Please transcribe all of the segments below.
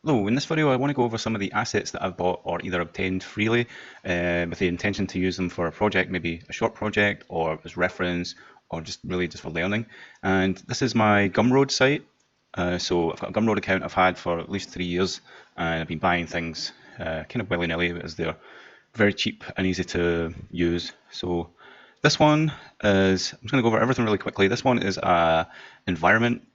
Hello, in this video I want to go over some of the assets that I've bought or either obtained freely with the intention to use them for a project, maybe a short project or as reference or just really just for learning. And this is my Gumroad site. So I've got a Gumroad account I've had for at least 3 years, and I've been buying things kind of willy-nilly as they're very cheap and easy to use. So this one is, I'm just going to go over everything really quickly. This one is a environment,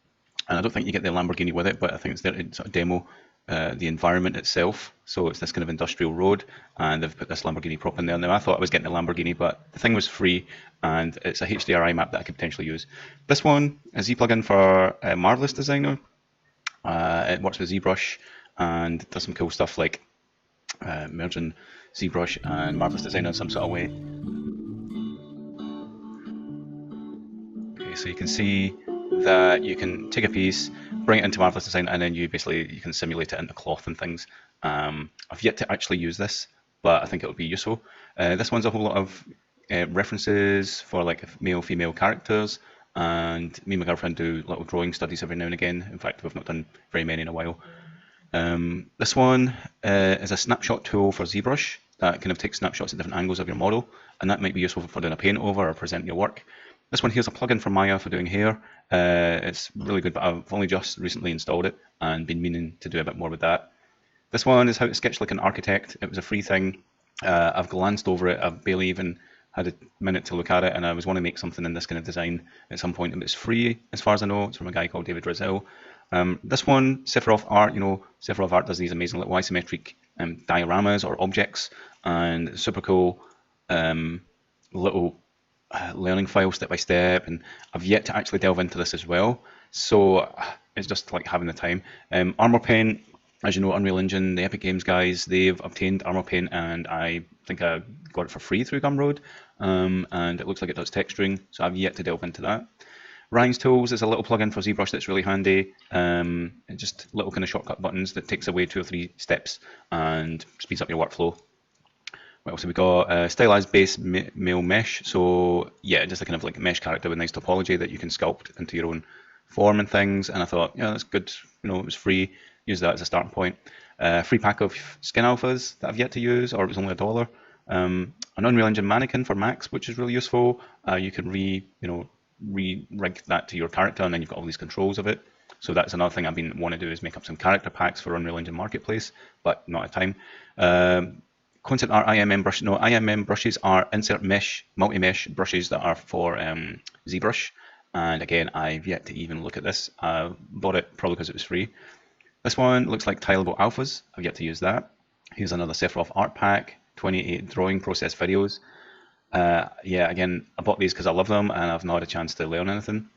and I don't think you get the Lamborghini with it, but I think it's there to sort of demo the environment itself. So it's this kind of industrial road, and they've put this Lamborghini prop in there. Now I thought I was getting a Lamborghini, but the thing was free, and it's a HDRI map that I could potentially use. This one is a plugin for Marvelous Designer. It works with ZBrush and does some cool stuff like merging ZBrush and Marvelous Designer in some sort of way. Okay, so you can see that you can take a piece, bring it into Marvelous Design, and then you can simulate it into cloth and things. I've yet to actually use this, but I think it will be useful. This one's a whole lot of references for like male, female characters, and me and my girlfriend do little drawing studies every now and again. In fact, we've not done very many in a while. This one is a snapshot tool for ZBrush that kind of takes snapshots at different angles of your model, and that might be useful for doing a paint over or presenting your work. This one here's a plugin for Maya for doing hair. It's really good, but I've only just recently installed it and been meaning to do a bit more with that. This one is how to sketch like an architect. It was a free thing. I've glanced over it. I've barely even had a minute to look at it, and I was wanting to make something in this kind of design at some point. It's free, as far as I know. It's from a guy called David Rizal. This one, Sephiroth Art, Sephiroth Art does these amazing little isometric dioramas or objects, and super cool little learning file step by step, and I've yet to actually delve into this as well, so it's just like having the time. Armor Paint, as you know, Unreal Engine, the Epic Games guys, they've obtained Armor Paint, and I think I got it for free through Gumroad, and it looks like it does texturing, so I've yet to delve into that. Ryan's Tools is a little plugin for ZBrush that's really handy. Just little kind of shortcut buttons that takes away 2 or 3 steps and speeds up your workflow. What else have we got? Stylized base male mesh. So yeah, just a kind of like a mesh character with nice topology that you can sculpt into your own form and things. And I thought, yeah, that's good. It was free. Use that as a starting point. Free pack of skin alphas that I've yet to use, or it was only $1. An Unreal Engine mannequin for Max, which is really useful. You can re-rig that to your character, and then you've got all these controls of it. So that's another thing I've been wanting to do, is make up some character packs for Unreal Engine Marketplace, but not at time. Concept art IMM brush. No, IMM brushes are insert mesh, multi-mesh brushes that are for ZBrush. And again, I've yet to even look at this. I bought it probably because it was free. This one looks like tileable alphas. I've yet to use that. Here's another Sephiroth art pack, 28 drawing process videos. Yeah, again, I bought these because I love them and I've not had a chance to learn anything.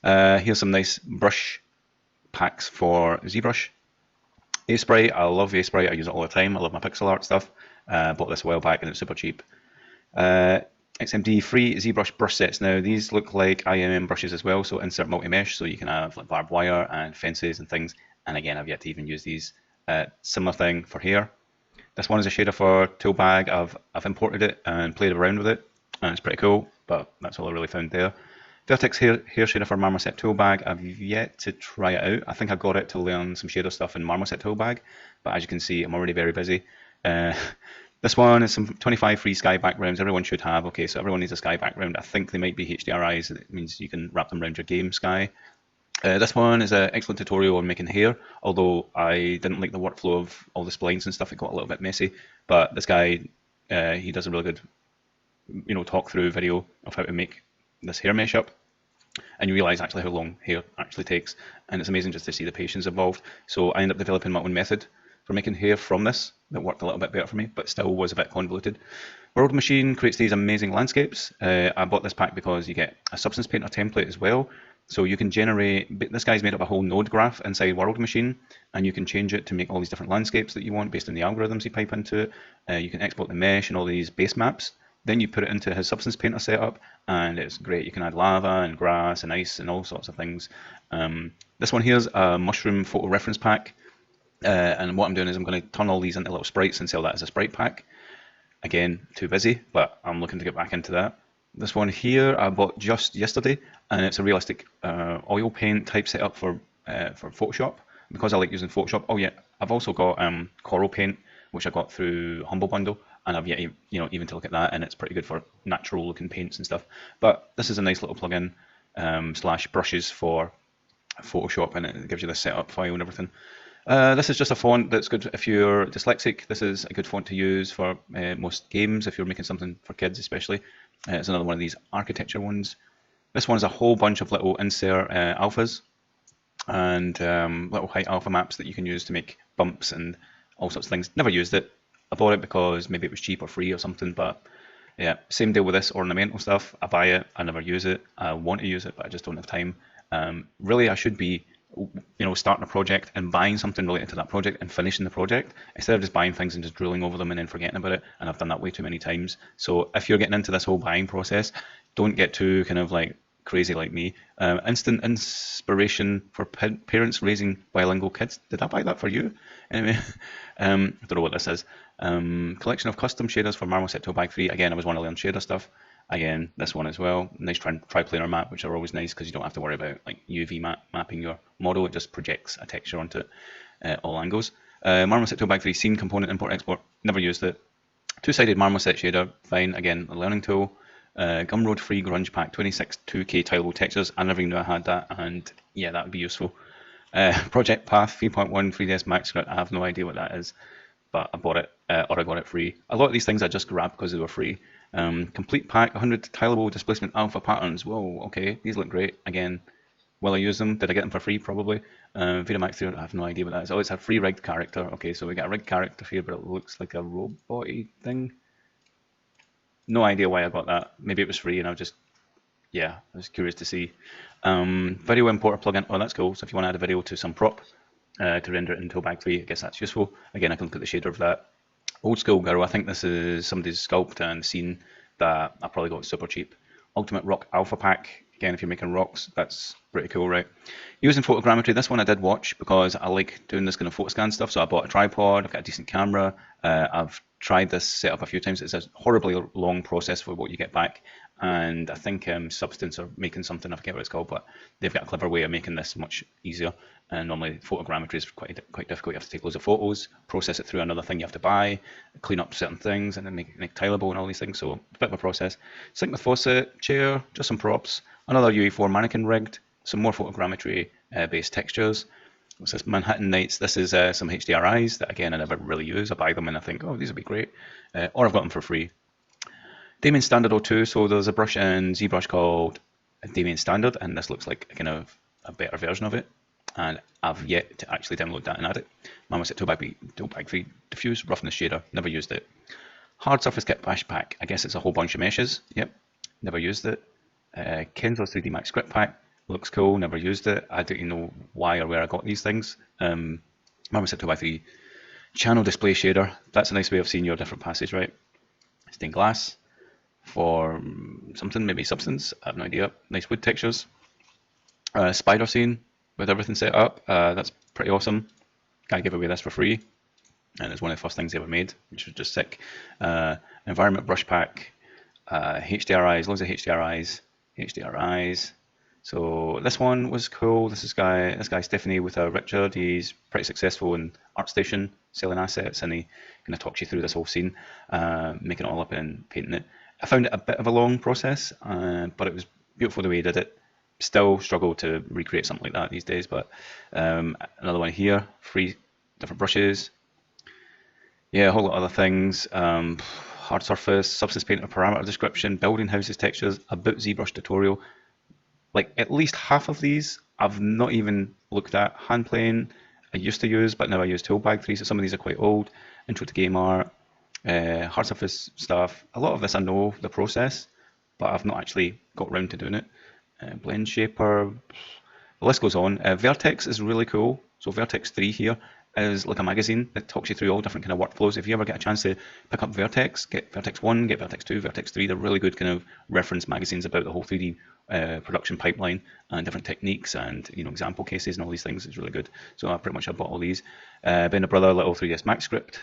Here's some nice brush packs for ZBrush. A-Spray, I love A-Spray, I use it all the time. I love my pixel art stuff. Bought this a while back and it's super cheap. XMD free ZBrush brush sets. Now these look like IMM brushes as well, so insert multi-mesh, so you can have like barbed wire and fences and things. And again, I've yet to even use these. Similar thing for hair. This one is a shader for Toolbag. I've imported it and played around with it, and it's pretty cool, but that's all I really found there. Vertex hair shader for Marmoset Toolbag. I've yet to try it out. I think I got it to learn some shader stuff in Marmoset Toolbag, but as you can see, I'm already very busy. This one is some 25 free sky backgrounds. Everyone should have. Okay, so everyone needs a sky background. I think they might be HDRIs. It means you can wrap them around your game sky. This one is an excellent tutorial on making hair, although I didn't like the workflow of all the splines and stuff. It got a little bit messy, but this guy, he does a really good, talk through video of how to make this hair mesh up, and you realize actually how long hair actually takes, and it's amazing just to see the patience involved. So I ended up developing my own method for making hair from this that worked a little bit better for me, but still was a bit convoluted. World Machine creates these amazing landscapes. I bought this pack because you get a Substance Painter template as well, so you can generate, this guy's made up a whole node graph inside World Machine, and you can change it to make all these different landscapes that you want based on the algorithms you pipe into it. You can export the mesh and all these base maps. Then you put it into his Substance Painter setup, and it's great. You can add lava and grass and ice and all sorts of things. This one here's a mushroom photo reference pack, and what I'm doing is I'm going to turn all these into little sprites and sell that as a sprite pack. Again, too busy, but I'm looking to get back into that. This one here I bought just yesterday, and it's a realistic oil paint type setup for Photoshop. because I like using Photoshop. Oh yeah, I've also got Coral Paint, which I got through Humble Bundle, and I've yet even to look at that, and it's pretty good for natural looking paints and stuff. But this is a nice little plugin slash brushes for Photoshop, and it gives you the setup file and everything. This is just a font that's good if you're dyslexic. This is a good font to use for most games if you're making something for kids especially. It's another one of these architecture ones. This one's a whole bunch of little insert alphas and little height alpha maps that you can use to make bumps and all sorts of things. Never used it. I bought it because maybe it was cheap or free or something, but yeah, same deal with this ornamental stuff. I buy it, I never use it. I want to use it, but I just don't have time. Really, I should be, starting a project and buying something related to that project and finishing the project instead of just buying things and just drooling over them and then forgetting about it. And I've done that way too many times. So if you're getting into this whole buying process, don't get too kind of like crazy like me. Instant inspiration for parents raising bilingual kids. Did I buy that for you? Anyway, I don't know what this is. Collection of custom shaders for Marmoset Toolbag 3. Again, I was want to learn shader stuff. Again, this one as well. Nice triplanar map, which are always nice because you don't have to worry about like UV mapping your model. It just projects a texture onto it at all angles. Marmoset Toolbag 3 scene component import export. Never used it. Two-sided Marmoset shader, fine. Again, a learning tool. Gumroad free grunge pack 26 2K tileable textures. I never even knew I had that, and yeah, that would be useful. Project Path 3.1 3ds Max script. I have no idea what that is, but I bought it or I got it free. A lot of these things I just grabbed because they were free. Complete pack 100 tileable displacement alpha patterns. Whoa, okay, these look great. Again, will I use them? Did I get them for free? Probably. VitaMax 3, I have no idea what that is. Oh, it's a free rigged character. Okay, so we got a rigged character here, but it looks like a robot-y thing. No idea why I got that. Maybe it was free and I was curious to see. Video importer plugin. Oh, that's cool. So if you want to add a video to some prop to render it in Toolbag 3, I guess that's useful. Again, I can look at the shader of that. Old School Girl, I think this is somebody's sculpt and scene that I probably got super cheap. Ultimate Rock Alpha Pack. Again, if you're making rocks, that's pretty cool, right? Using photogrammetry, this one I did watch because I like doing this kind of photo scan stuff. So I bought a tripod, I've got a decent camera. I've tried this setup a few times. It's a horribly long process for what you get back. And I think Substance are making something, I forget what it's called, but they've got a clever way of making this much easier. And normally photogrammetry is quite difficult. You have to take loads of photos, process it through another thing you have to buy, clean up certain things, and then make it tileable and all these things. So it's a bit of a process. Sink with faucet, chair, just some props, another UE4 mannequin rigged, some more photogrammetry based textures. What's this? Manhattan Nights. This is some HDRIs that again I never really use. I buy them and I think, oh, these would be great, or I've got them for free. Damien Standard 02, so there's a brush in ZBrush called Damien Standard, and this looks like kind of a better version of it, and I've yet to actually download that and add it. Marmoset Toolbag 3 Diffuse Roughness Shader, never used it. Hard Surface Kit Bash Pack, I guess it's a whole bunch of meshes, yep, never used it. Kenzo's 3D Max Script Pack, looks cool, never used it. I don't even know why or where I got these things. Marmoset Toolbag 3 Channel Display Shader, that's a nice way of seeing your different passes, right? Stained glass. For something, maybe Substance, I have no idea. Nice wood textures. Spider scene with everything set up. That's pretty awesome. Guy gave away this for free, and it's one of the first things they ever made, which was just sick. Environment brush pack, HDRIs, loads of HDRIs. So this one was cool. This guy Stephanie with Richard. He's pretty successful in Artstation, selling assets, and he kind of talks you through this whole scene, making it all up and painting it. I found it a bit of a long process, but it was beautiful the way he did it. Still struggle to recreate something like that these days, but another one here, free different brushes. Yeah, a whole lot of other things. Hard surface, substance painter, parameter description, building houses textures, a boot ZBrush tutorial. Like at least half of these I've not even looked at. Hand plane I used to use, but now I use Toolbag 3, so some of these are quite old. Intro to game art. Hard surface stuff. A lot of this I know the process, but I've not actually got round to doing it. Blend shaper, the list goes on. Vertex is really cool. So Vertex 3 here is like a magazine that talks you through all different kind of workflows. If you ever get a chance to pick up Vertex, get Vertex 1, get Vertex 2, Vertex 3. They're really good kind of reference magazines about the whole 3D production pipeline and different techniques and example cases and all these things. It's really good. So I pretty much have bought all these. Ben Brother little 3ds Max script.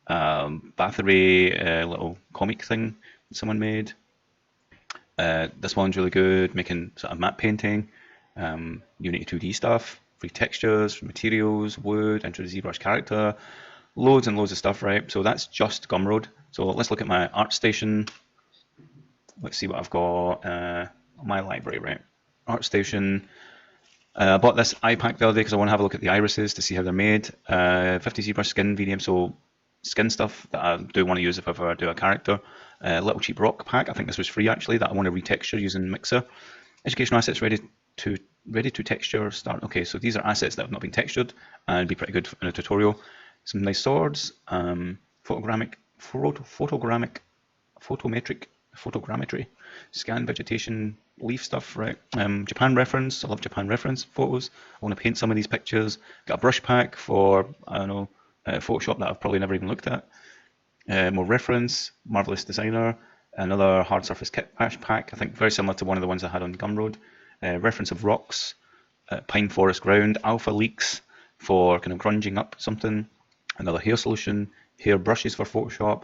Bathory little comic thing that someone made. This one's really good, making sort of matte painting, Unity 2D stuff. free textures, free materials, wood, into the ZBrush character, loads and loads of stuff, right? So that's just Gumroad. So let's look at my Artstation. Let's see what I've got. My library, right? Artstation. I bought this eye pack the other day because I want to have a look at the irises to see how they're made. 50 ZBrush skin medium, so skin stuff that I do want to use if I ever do a character. Little cheap rock pack, I think this was free actually, that I want to retexture using Mixer. Educational assets ready to texture start. Okay, so these are assets that have not been textured and be pretty good in a tutorial. Some nice swords, photogrammetry, scan vegetation, leaf stuff, right? Japan reference, I love Japan reference photos. I want to paint some of these pictures. Got a brush pack for, I don't know, Photoshop that I've probably never even looked at. More reference, Marvelous Designer, another hard surface kit bash pack, I think very similar to one of the ones I had on Gumroad. Reference of rocks, pine forest ground, alpha leaks for kind of grunging up something, another hair solution, hair brushes for Photoshop.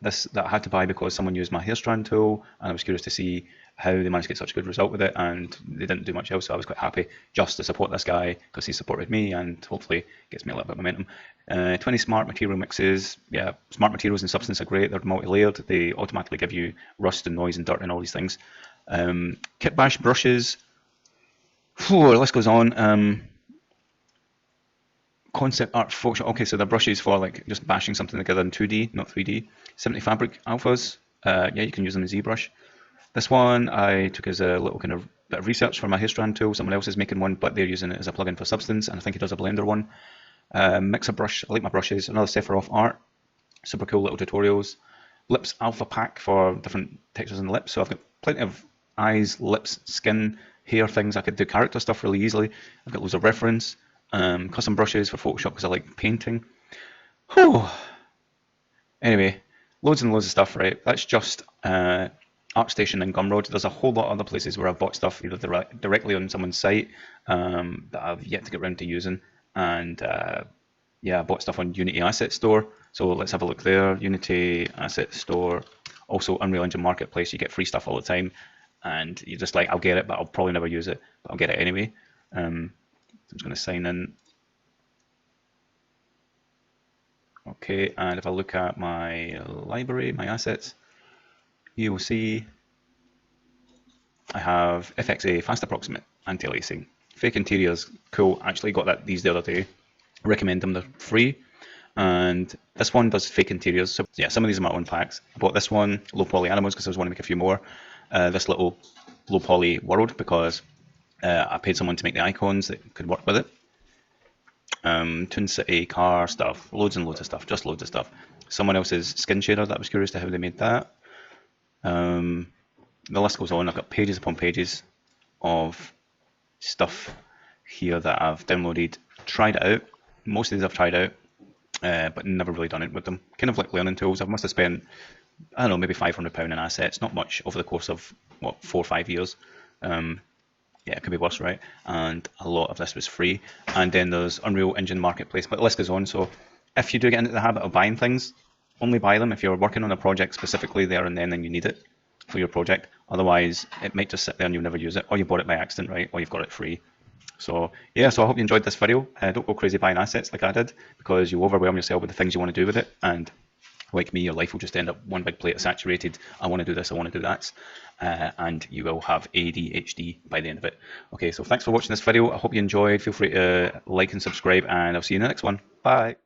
This that I had to buy because someone used my hair strand tool, and I was curious to see how they managed to get such a good result with it, and they didn't do much else, so I was quite happy just to support this guy because he supported me and hopefully gets me a little bit of momentum. 20 smart material mixes. Yeah, smart materials and substance are great. They're multi-layered. They automatically give you rust and noise and dirt and all these things. Kit bash brushes. Whew, the list goes on. Concept art Photoshop. Okay, so they're brushes for like just bashing something together in 2D, not 3D. 70 fabric alphas. Yeah, you can use them in ZBrush. This one I took as a little kind of bit of research for my hair strand tool. Someone else is making one, but they're using it as a plugin for Substance, and I think he does a Blender one. Mixer brush. I like my brushes. Another Sephiroth art. Super cool little tutorials. Lips alpha pack for different textures in the lips. So I've got plenty of eyes, lips, skin, hair things. I could do character stuff really easily. I've got loads of reference. Custom brushes for Photoshop because I like painting. Whew. Anyway, loads and loads of stuff, right? That's just Artstation and Gumroad. There's a whole lot of other places where I've bought stuff either directly on someone's site that I've yet to get around to using. And yeah, I bought stuff on Unity Asset Store. So let's have a look there. Unity Asset Store. Also Unreal Engine Marketplace. You get free stuff all the time. And you're just like, I'll get it, but I'll probably never use it. But I'll get it anyway. So I'm just going to sign in. Okay, and if I look at my library, my assets, you will see I have FXA, fast approximate, anti-aliasing. Fake interiors, cool. Actually got these the other day. I recommend them, they're free. And this one does fake interiors. So yeah, some of these are my own packs. I bought this one, low poly animals, because I was wanting to make a few more. This little low poly world because I paid someone to make the icons that could work with it. Toon City, car stuff, loads and loads of stuff, just loads of stuff. Someone else's skin shader that I was curious to how they made that. The list goes on. I've got pages upon pages of stuff here that I've downloaded, tried it out. Most of these I've tried out, but never really done it with them. Kind of like learning tools. I must have spent, I don't know, maybe £500 in assets, not much over the course of, what, 4 or 5 years. Yeah, it could be worse, right? And a lot of this was free. And then there's Unreal Engine Marketplace, but the list goes on. So if you do get into the habit of buying things, only buy them if you're working on a project specifically there and then you need it for your project. Otherwise, it might just sit there and you'll never use it, or you bought it by accident, right? Or you've got it free. So yeah, so I hope you enjoyed this video. Don't go crazy buying assets like I did, because you overwhelm yourself with the things you want to do with it. And like me, your life will just end up one big plate of saturated. I want to do this, I want to do that. And you will have ADHD by the end of it. Okay, so thanks for watching this video. I hope you enjoyed. Feel free to like and subscribe, and I'll see you in the next one. Bye.